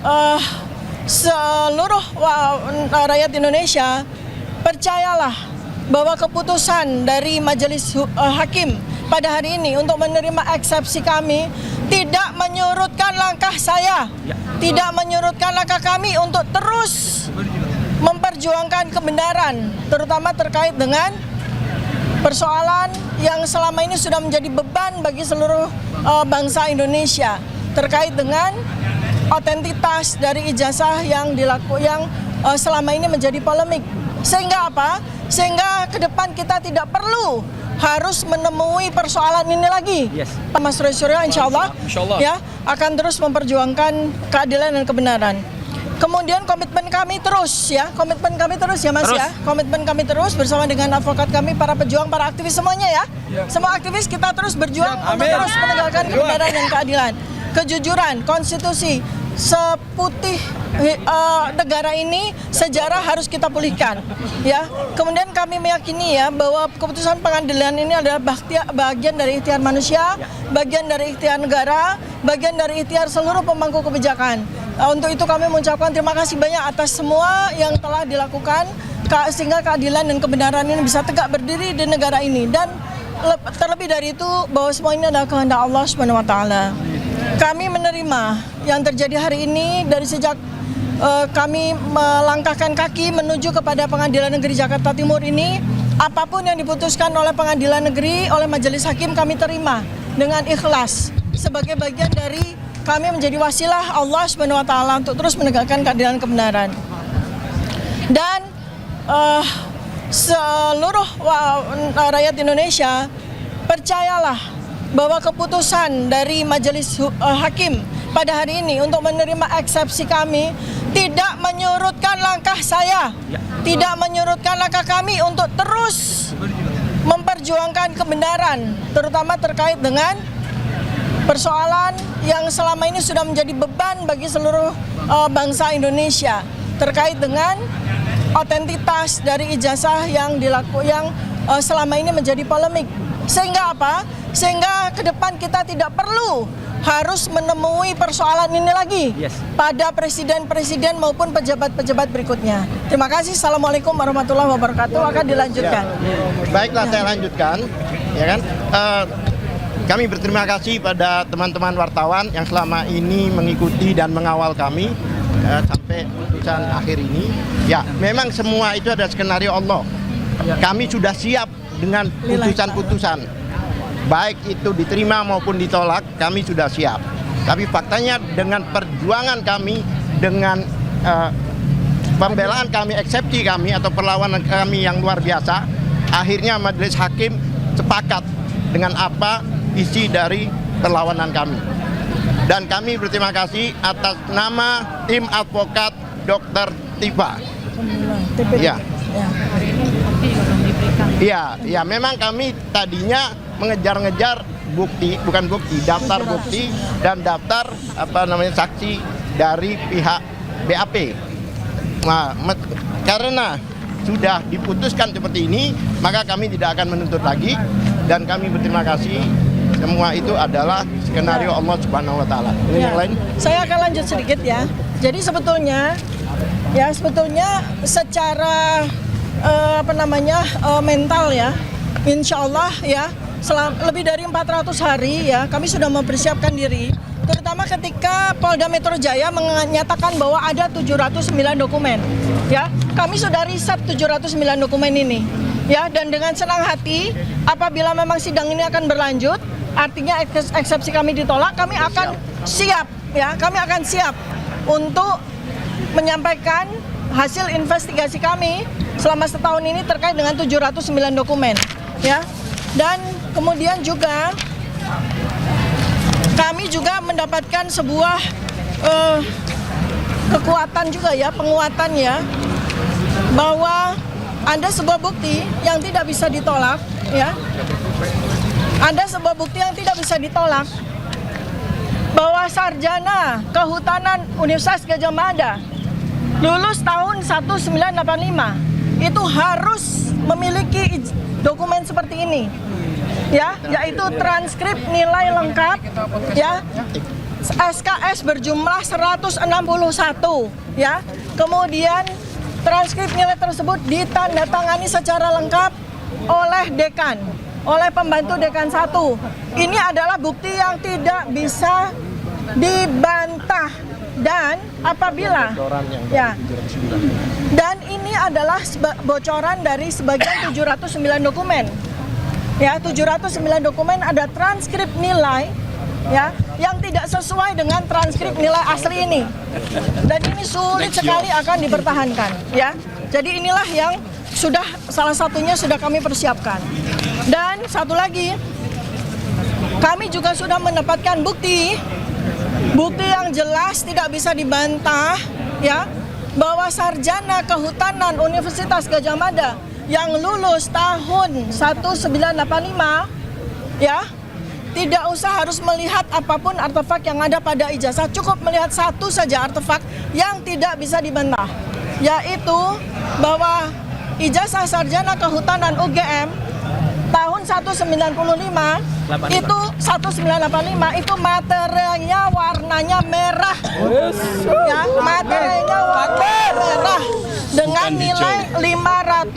eh, seluruh rakyat Indonesia, percayalah bahwa keputusan dari Majelis Hakim pada hari ini untuk menerima eksepsi kami tidak menyurutkan langkah saya, tidak menyurutkan langkah kami untuk terus memperjuangkan kebenaran, terutama terkait dengan persoalan yang selama ini sudah menjadi beban bagi seluruh bangsa Indonesia terkait dengan otentitas dari ijazah yang selama ini menjadi polemik. Sehingga apa? Sehingga ke depan kita tidak perlu harus menemui persoalan ini lagi. Mas Roy Suryo insya Allah ya akan terus memperjuangkan keadilan dan kebenaran. Kemudian komitmen kami terus ya Mas ya. Komitmen kami terus bersama dengan advokat kami, para pejuang, para aktivis semuanya ya. Semua aktivis kita terus berjuang untuk terus menegakkan kebenaran dan keadilan. Kejujuran, konstitusi, seputih negara ini, sejarah harus kita pulihkan ya. Kemudian kami meyakini ya bahwa keputusan pengadilan ini adalah bagian dari ikhtiar manusia, bagian dari ikhtiar negara, bagian dari ikhtiar seluruh pemangku kebijakan. Untuk itu kami mengucapkan terima kasih banyak atas semua yang telah dilakukan sehingga keadilan dan kebenaran ini bisa tegak berdiri di negara ini. Dan terlebih dari itu bahwa semua ini adalah kehendak Allah Subhanahu wa taala. Kami menerima yang terjadi hari ini dari sejak kami melangkahkan kaki menuju kepada Pengadilan Negeri Jakarta Timur ini. Apapun yang diputuskan oleh Pengadilan Negeri, oleh Majelis Hakim, kami terima dengan ikhlas sebagai bagian dari kami menjadi wasilah Allah Subhanahu wa taala untuk terus menegakkan keadilan kebenaran. Dan seluruh rakyat Indonesia, percayalah bahwa keputusan dari Majelis Hakim pada hari ini untuk menerima eksepsi kami tidak menyurutkan langkah saya, tidak menyurutkan langkah kami untuk terus memperjuangkan kebenaran, terutama terkait dengan persoalan yang selama ini sudah menjadi beban bagi seluruh bangsa Indonesia terkait dengan otentitas dari ijazah yang selama ini menjadi polemik. Sehingga apa? Sehingga ke depan kita tidak perlu harus menemui persoalan ini lagi pada presiden-presiden maupun pejabat-pejabat berikutnya. Terima kasih. Assalamualaikum warahmatullahi wabarakatuh. Akan dilanjutkan. Baiklah, saya lanjutkan. Ya kan? Kami berterima kasih pada teman-teman wartawan yang selama ini mengikuti dan mengawal kami sampai putusan akhir ini. Ya, memang semua itu ada skenario Allah. Kami sudah siap dengan putusan-putusan. Baik itu diterima maupun ditolak, kami sudah siap. Tapi faktanya dengan perjuangan kami, dengan pembelaan kami, eksepsi kami atau perlawanan kami yang luar biasa, akhirnya Majelis Hakim sepakat dengan apa isi dari perlawanan kami. Dan kami berterima kasih atas nama tim advokat Dr. Tifa. Ya, memang kami tadinya mengejar-ngejar bukti, bukan bukti, daftar bukti dan daftar saksi dari pihak BAP. Nah, karena sudah diputuskan seperti ini, maka kami tidak akan menuntut lagi dan kami berterima kasih. Semua itu adalah skenario Allah Subhanahu wa taala. Yang lain? Saya akan lanjut sedikit ya. Jadi sebetulnya secara mental ya, insya Allah ya, lebih dari 400 hari ya kami sudah mempersiapkan diri, terutama ketika Polda Metro Jaya menyatakan bahwa ada 709 dokumen ya. Kami sudah riset 709 dokumen ini ya, dan dengan senang hati apabila memang sidang ini akan berlanjut, artinya eksepsi kami ditolak, kami akan siap ya, kami akan siap untuk menyampaikan hasil investigasi kami selama setahun ini terkait dengan 709 dokumen ya. Dan kemudian juga kami juga mendapatkan sebuah kekuatan juga ya, penguatan ya, bahwa ada sebuah bukti yang tidak bisa ditolak ya. Ada sebuah bukti yang tidak bisa ditolak bahwa sarjana kehutanan Universitas Gadjah Mada lulus tahun 1985 itu harus memiliki dokumen seperti ini ya, yaitu transkrip nilai lengkap ya, SKS berjumlah 161 ya. Kemudian transkrip nilai tersebut ditandatangani secara lengkap oleh dekan, oleh pembantu dekan 1. Ini adalah bukti yang tidak bisa dibantah dan apabila ya. Dan ini adalah bocoran dari sebagian 709 dokumen. Ya, 709 dokumen ada transkrip nilai ya yang tidak sesuai dengan transkrip nilai asli ini, dan ini sulit sekali akan dipertahankan ya. Jadi inilah yang salah satunya sudah kami persiapkan. Dan satu lagi, kami juga sudah mendapatkan bukti yang jelas tidak bisa dibantah ya, bahwa sarjana kehutanan Universitas Gadjah Mada yang lulus tahun 1985 ya, tidak usah harus melihat apapun artefak yang ada pada ijazah, cukup melihat satu saja artefak yang tidak bisa dibantah, yaitu bahwa ijazah sarjana kehutanan UGM tahun 1985 itu 1985 itu materinya warnanya merah ya, materinya warna merah dengan nilai Rp500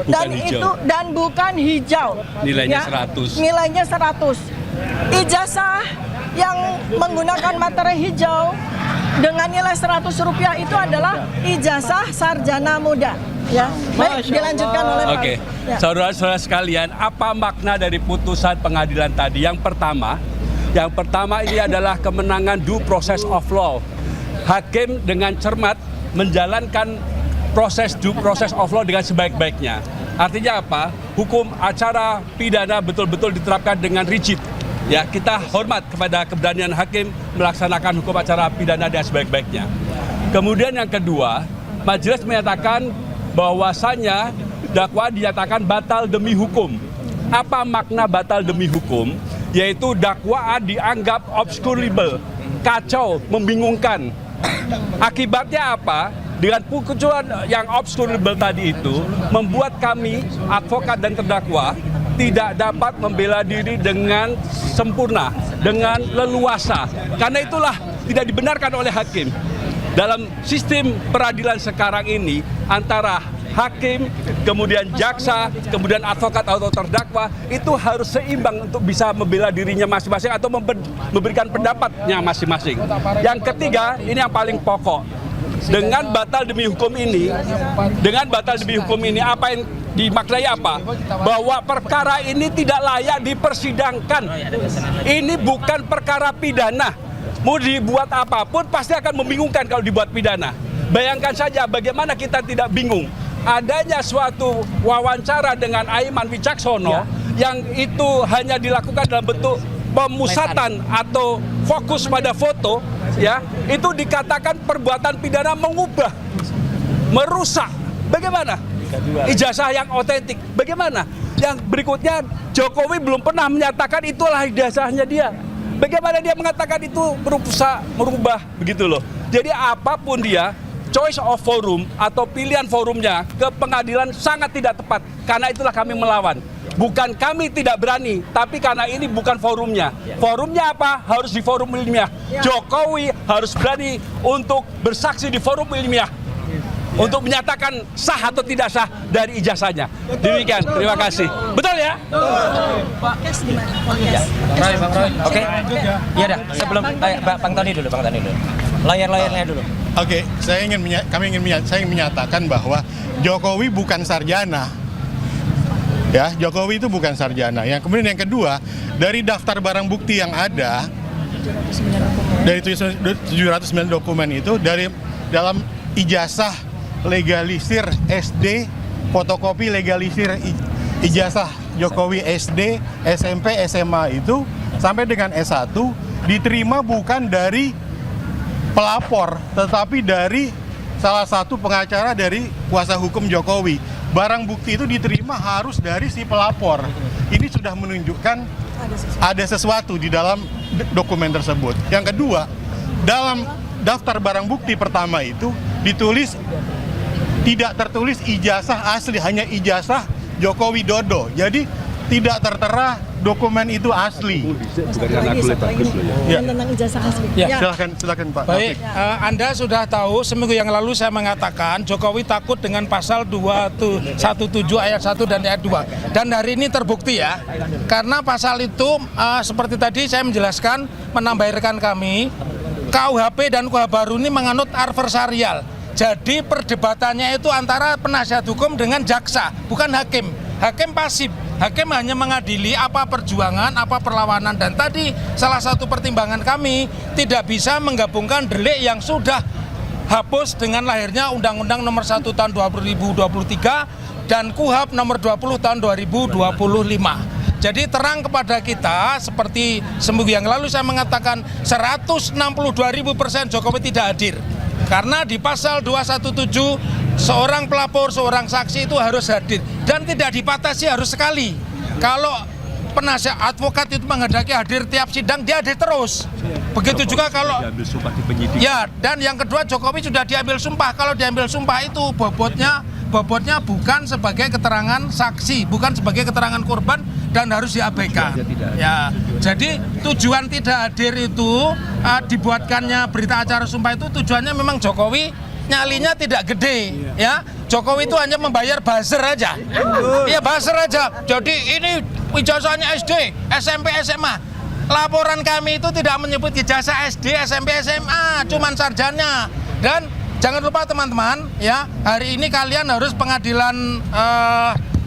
dan itu dan bukan hijau, nilainya ya, 100. nilainya 100. Ijazah yang menggunakan materi hijau dengan nilai Rp100 itu adalah ijazah sarjana muda. Ya, baik, dilanjutkan oleh Pak. Oke, Ya. saudara-saudara sekalian, apa makna dari putusan pengadilan tadi? Yang pertama ini adalah kemenangan due process of law. Hakim dengan cermat menjalankan proses due process of law dengan sebaik-baiknya. Artinya apa? Hukum acara pidana betul-betul diterapkan dengan rigid. Ya, kita hormat kepada keberanian hakim melaksanakan hukum acara pidana dengan sebaik-baiknya. Kemudian yang kedua, majelis menyatakan bahwasannya dakwaan dinyatakan batal demi hukum. Apa makna batal demi hukum? Yaitu dakwaan dianggap obscurable, kacau, membingungkan. Akibatnya apa? Dengan putusan yang obscurable tadi itu membuat kami, advokat dan terdakwa, tidak dapat membela diri dengan sempurna, dengan leluasa. Karena itulah tidak dibenarkan oleh hakim. Dalam sistem peradilan sekarang ini, antara hakim, kemudian jaksa, kemudian advokat atau terdakwa, itu harus seimbang untuk bisa membela dirinya masing-masing atau memberikan pendapatnya masing-masing. Yang ketiga, ini yang paling pokok. Dengan batal demi hukum ini, apa yang dimaknai apa? Bahwa perkara ini tidak layak dipersidangkan. Ini bukan perkara pidana. Mau dibuat apapun pasti akan membingungkan kalau dibuat pidana. Bayangkan saja bagaimana kita tidak bingung. Adanya suatu wawancara dengan Aiman Wicaksono yang itu hanya dilakukan dalam bentuk pemusatan atau fokus pada foto, ya, itu dikatakan perbuatan pidana mengubah, merusak. Bagaimana? Ijazah yang otentik. Bagaimana? Yang berikutnya, Jokowi belum pernah menyatakan itulah ijazahnya dia. Bagaimana dia mengatakan itu merubah begitu loh. Jadi apapun dia, choice of forum atau pilihan forumnya ke pengadilan sangat tidak tepat. Karena itulah kami melawan. Bukan kami tidak berani, tapi karena ini bukan forumnya. Forumnya apa? Harus di forum ilmiah. Jokowi harus berani untuk bersaksi di forum ilmiah. Untuk menyatakan sah atau tidak sah dari ijazahnya. Demikian, terima kasih. Betul ya? Pak Kes di mana? Bang Roy. Oke. Iya dah, sebelum Bang Tony dulu. Lawyer-lawyernya dulu. Oke, saya ingin menyatakan bahwa Jokowi bukan sarjana. Ya, Jokowi itu bukan sarjana. Yang kemudian yang kedua, dari daftar barang bukti yang ada dari 709 dokumen itu, dari dalam ijazah legalisir SD, fotokopi legalisir ijazah Jokowi SD, SMP, SMA itu sampai dengan S1 diterima bukan dari pelapor, tetapi dari salah satu pengacara dari kuasa hukum Jokowi. Barang bukti itu diterima harus dari si pelapor. Ini sudah menunjukkan ada sesuatu di dalam dokumen tersebut. Yang kedua, dalam daftar barang bukti pertama itu ditulis tidak tertulis ijazah asli, hanya ijazah Joko Widodo. Jadi tidak tertera dokumen itu asli. Bukan karena aku lebih bagus loh ya. Yang tentang ijazah asli. Ya. Silakan Pak. Baik, Anda sudah tahu seminggu yang lalu saya mengatakan Jokowi takut dengan pasal 217 ayat 1 dan ayat 2. Dan hari ini terbukti ya. Karena pasal itu seperti tadi saya menjelaskan, menambah rekan kami, KUHP dan KUHP baru ini menganut adversarial. Jadi perdebatannya itu antara penasihat hukum dengan jaksa, bukan hakim. Hakim pasif. Hakim hanya mengadili apa perjuangan, apa perlawanan. Dan tadi salah satu pertimbangan kami tidak bisa menggabungkan delik yang sudah hapus dengan lahirnya Undang-Undang Nomor 1 Tahun 2023 dan KUHP Nomor 20 Tahun 2025. Jadi terang kepada kita, seperti seminggu yang lalu saya mengatakan 162.000% Jokowi tidak hadir. Karena di pasal 217 seorang pelapor, seorang saksi itu harus hadir dan tidak dibatasi harus sekali. Kalau penasihat advokat itu menghendaki hadir tiap sidang, dia hadir terus. Begitu Jokowi juga kalau diambil sumpah di penyidik. ya, dan yang kedua Jokowi sudah diambil sumpah. Kalau diambil sumpah itu bobotnya bukan sebagai keterangan saksi, bukan sebagai keterangan korban dan harus diabaikan. Ya, jadi tujuan tidak hadir itu dibuatkannya berita acara sumpah itu tujuannya memang Jokowi nyalinya tidak gede, ya. Jokowi itu hanya membayar buzzer aja. Iya, buzzer aja. Jadi ini ijazahnya SD, SMP, SMA. Laporan kami itu tidak menyebut ijazah SD, SMP, SMA, cuman sarjana. Dan jangan lupa teman-teman, ya, hari ini kalian harus pengadilan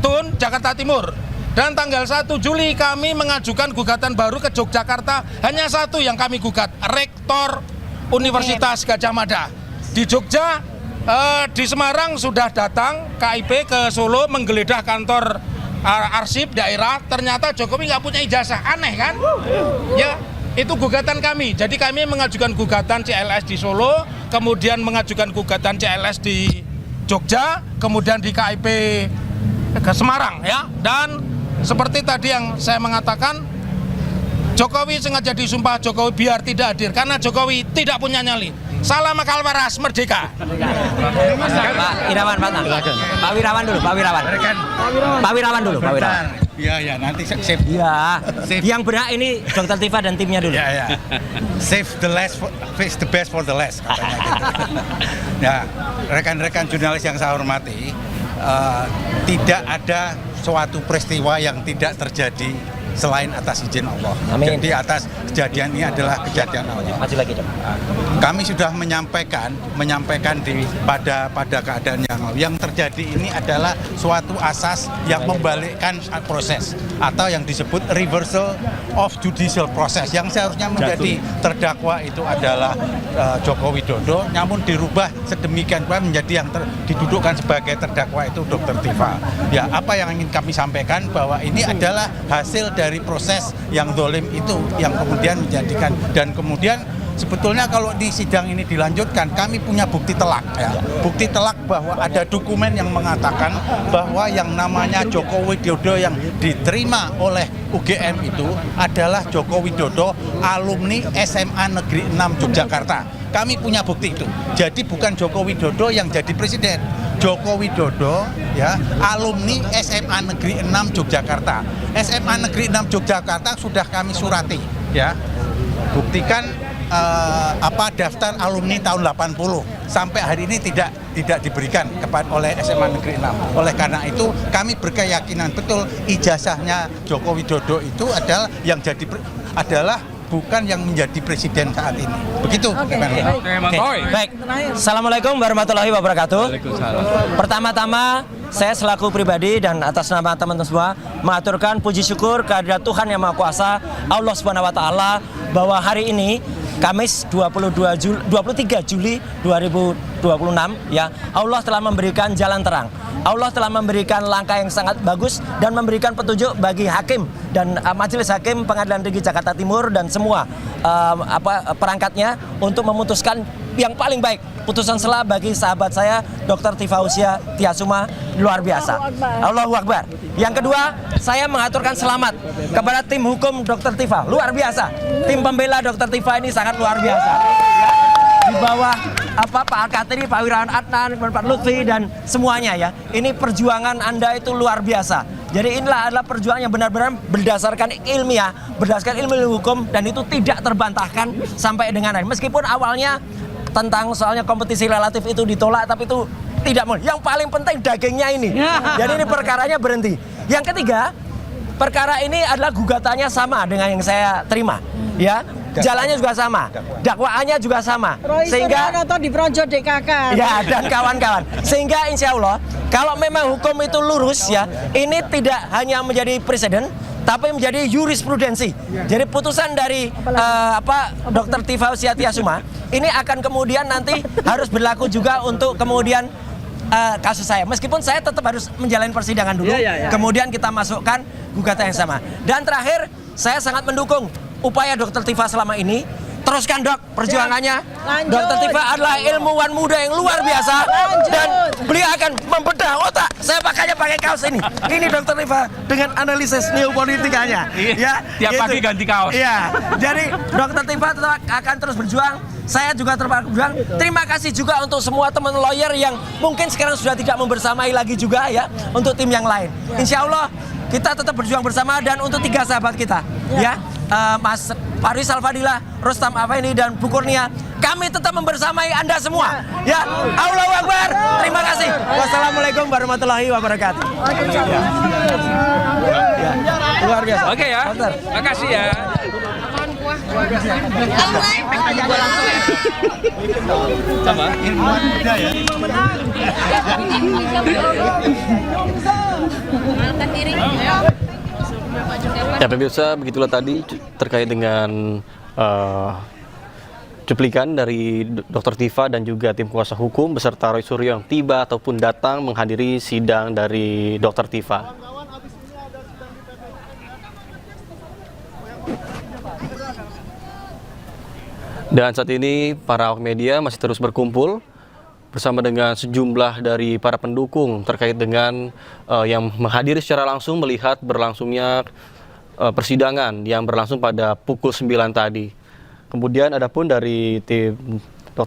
Tun Jakarta Timur. Dan tanggal 1 Juli kami mengajukan gugatan baru ke Yogyakarta. Hanya satu yang kami gugat, Rektor Universitas Gadjah Mada. Di Jogja, di Semarang sudah datang KIP ke Solo menggeledah kantor arsip daerah. Ternyata Jokowi nggak punya ijazah, aneh kan? Ya, itu gugatan kami. Jadi kami mengajukan gugatan CLS di Solo, kemudian mengajukan gugatan CLS di Jogja, kemudian di KIP ke Semarang, ya. Dan seperti tadi yang saya mengatakan, Jokowi sengaja disumpah Jokowi biar tidak hadir karena Jokowi tidak punya nyali. Salam akal waras, merdeka. Pak Irawan, Pak Wirawan dulu, Pak Wirawan. Pak Wirawan dulu, Pak Wirawan. Ya, nanti save. Ya, yang benar ini Dr. Tifa dan timnya dulu. Ya. Save the best for the last, katanya gitu. Ya, rekan-rekan jurnalis yang saya hormati, tidak ada suatu peristiwa yang tidak terjadi selain atas izin Allah. Amin. Jadi atas kejadian ini adalah kejadian Allah. Maju lagi, Dok. Kami sudah menyampaikan pada keadaan yang lalu. Yang terjadi ini adalah suatu asas yang membalikkan proses atau yang disebut reversal of judicial process. Yang seharusnya menjadi terdakwa itu adalah Joko Widodo, namun dirubah sedemikian rupa menjadi yang didudukkan sebagai terdakwa itu Dr. Tifa. Ya, apa yang ingin kami sampaikan bahwa ini adalah hasil dari proses yang zalim itu yang kemudian menjadikan, dan kemudian sebetulnya kalau di sidang ini dilanjutkan, kami punya bukti telak, ya. Bukti telak bahwa ada dokumen yang mengatakan bahwa yang namanya Joko Widodo yang diterima oleh UGM itu adalah Joko Widodo alumni SMA Negeri 6 Yogyakarta. Kami punya bukti itu. Jadi bukan Joko Widodo yang jadi presiden. Joko Widodo, ya, alumni SMA Negeri 6 Yogyakarta. SMA Negeri 6 Yogyakarta sudah kami surati, ya. Buktikan daftar alumni tahun 80 sampai hari ini tidak diberikan oleh SMA Negeri 6. Oleh karena itu kami berkeyakinan betul ijazahnya Joko Widodo itu adalah yang adalah bukan yang menjadi presiden saat ini. Begitu. Baik. Assalamualaikum warahmatullahi wabarakatuh. Pertama-tama saya selaku pribadi dan atas nama teman-teman semua mengaturkan puji syukur kehadirat Tuhan Yang Maha Kuasa, Allah Subhanahu wa taala, bahwa hari ini Kamis 23 Juli 2026, ya, Allah telah memberikan jalan terang. Allah telah memberikan langkah yang sangat bagus dan memberikan petunjuk bagi hakim dan Majelis Hakim Pengadilan Negeri Jakarta Timur dan semua perangkatnya untuk memutuskan yang paling baik. Putusan sela bagi sahabat saya Dr. Tifa Husya Tiasuma luar biasa. Allahu Akbar. Yang kedua, saya mengaturkan selamat kepada tim hukum Dr. Tifa, luar biasa. Tim pembela Dr. Tifa ini sangat luar biasa. Di bawah Pak Alkatiri, Pak Wirawan Adnan, Pak Lutfi dan semuanya, ya. Ini perjuangan Anda itu luar biasa. Jadi inilah adalah perjuangan yang benar-benar berdasarkan ilmiah, berdasarkan ilmu hukum, dan itu tidak terbantahkan sampai dengan hari. Meskipun awalnya tentang soalnya kompetisi relatif itu ditolak, tapi itu tidak mau. Yang paling penting dagingnya ini. Jadi ini perkaranya berhenti. Yang ketiga, perkara ini adalah gugatannya sama dengan yang saya terima, ya. Jalannya juga sama, dakwaannya juga sama, sehingga di Projo DKK. ya, dan kawan-kawan. Sehingga insya Allah kalau memang hukum itu lurus, ya, ini tidak hanya menjadi presiden, tapi menjadi jurisprudensi. Jadi putusan dari Dr. Tifa Usiatiasuma ini akan kemudian nanti harus berlaku juga untuk kemudian kasus saya. Meskipun saya tetap harus menjalani persidangan dulu, kemudian kita masukkan gugatan yang sama. Dan terakhir, saya sangat mendukung upaya Dr. Tifa selama ini. Teruskan, Dok, perjuangannya. Dr. Tifa adalah ilmuwan muda yang luar biasa. Dan beliau akan membedah otak. Saya pakai kaos ini. Ini Dr. Tifa dengan analisis neopolitikanya. Ya, tiap pagi ganti kaos. Iya. Jadi Dr. Tifa tetap akan terus berjuang. Saya juga terus berjuang. Terima kasih juga untuk semua teman lawyer yang mungkin sekarang sudah tidak membersamai lagi juga, ya, untuk tim yang lain. Insya Allah kita tetap berjuang bersama. Dan untuk 3 sahabat kita, ya, Mas Faris Al-Fadilah, Rustam Afendi, dan Bu Kurnia, kami tetap membersamai Anda semua. Ya, Allahu Akbar. Terima kasih. Wassalamualaikum warahmatullahi wabarakatuh. Ya, luar biasa. Oke ya, makasih ya. Sama. Ya pemirsa, begitulah tadi terkait dengan cuplikan dari Dr. Tifa dan juga tim kuasa hukum beserta Roy Suryo yang tiba ataupun datang menghadiri sidang dari Dr. Tifa. Dan saat ini para awak media masih terus berkumpul bersama dengan sejumlah dari para pendukung terkait dengan yang menghadiri secara langsung melihat berlangsungnya persidangan yang berlangsung pada pukul 9 tadi. Kemudian adapun dari tim